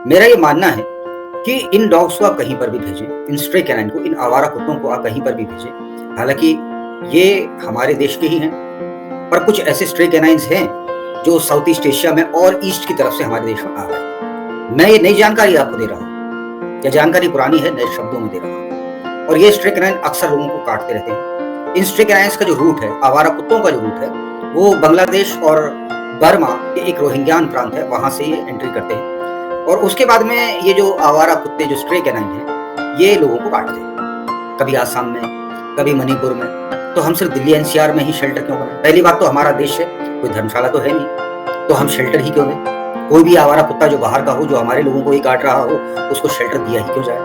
मेरा ये मानना है कि इन डॉग्स को आप कहीं पर भी भेजें, इन स्ट्रे कैनाइन को, इन आवारा कुत्तों को आप कहीं पर भी भेजें। हालाँकि ये हमारे देश के ही हैं, पर कुछ ऐसे स्ट्रे कैनाइन्स हैं जो साउथ ईस्ट एशिया में और ईस्ट की तरफ से हमारे देश में आ रहे हैं। मैं ये नई जानकारी आपको दे रहा हूँ, ये जानकारी पुरानी है, नए शब्दों में दे रहा हूँ। और ये स्ट्रे कैनाइन अक्सर लोगों को काटते रहते हैं। इन स्ट्रे कैनाइन्स का जो रूट है, आवारा कुत्तों का जो रूट है, वो बांग्लादेश और बर्मा के एक रोहिंग्यान प्रांत है, वहाँ से ये एंट्री करते हैं। और उसके बाद में ये जो आवारा कुत्ते, जो स्ट्रे कैनाइन हैं, ये लोगों को काटते हैं। कभी आसाम में, कभी मणिपुर में। तो हम सिर्फ दिल्ली एनसीआर में ही शेल्टर क्यों बनाएं? पहली बात तो हमारा देश है, कोई धर्मशाला तो है नहीं, तो हम शेल्टर ही क्यों दें? कोई भी आवारा कुत्ता जो बाहर का हो, जो हमारे लोगों को ही काट रहा हो, उसको शेल्टर दिया ही क्यों जाए?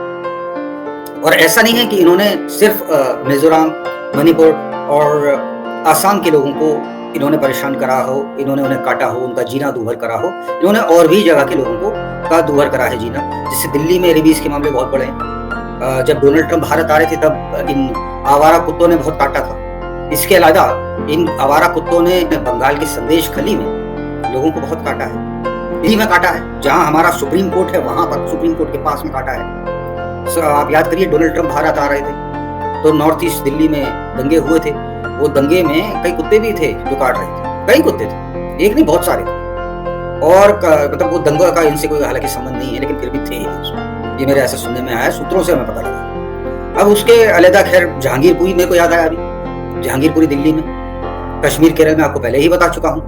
और ऐसा नहीं है कि इन्होंने सिर्फ मिजोरम, मणिपुर और आसाम के लोगों को इन्होंने परेशान करा हो, इन्होंने उन्हें काटा हो, उनका जीना दूभर करा हो, इन्होंने और भी जगह के लोगों को का दूभर करा है जीना। जैसे दिल्ली में रेबीज के मामले बहुत बड़े हैं। जब डोनाल्ड ट्रंप भारत आ रहे थे, तब इन आवारा कुत्तों ने बहुत काटा था। इसके अलावा इन आवारा कुत्तों ने बंगाल की संदेश खली में लोगों को बहुत काटा है, दिल्ली में काटा है, जहां हमारा सुप्रीम कोर्ट है, वहां पर सुप्रीम कोर्ट के पास में काटा है। आप याद करिए, डोनाल्ड ट्रंप भारत आ रहे थे तो नॉर्थ ईस्ट दिल्ली में दंगे हुए थे। वो दंगे में कई कुत्ते भी थे जो काट रहे थे, कई कुत्ते थे, एक नहीं बहुत सारे थे। और मतलब वो दंगा का इनसे कोई हालांकि संबंध नहीं है, लेकिन फिर भी थे ही। ये मेरे ऐसे सुनने में आया, सूत्रों से हमें पता लगा। अब उसके अलहदा खैर जहांगीरपुरी मेरे को याद आया अभी, जहांगीरपुरी दिल्ली में, कश्मीर केरल में आपको पहले ही बता चुका हूँ।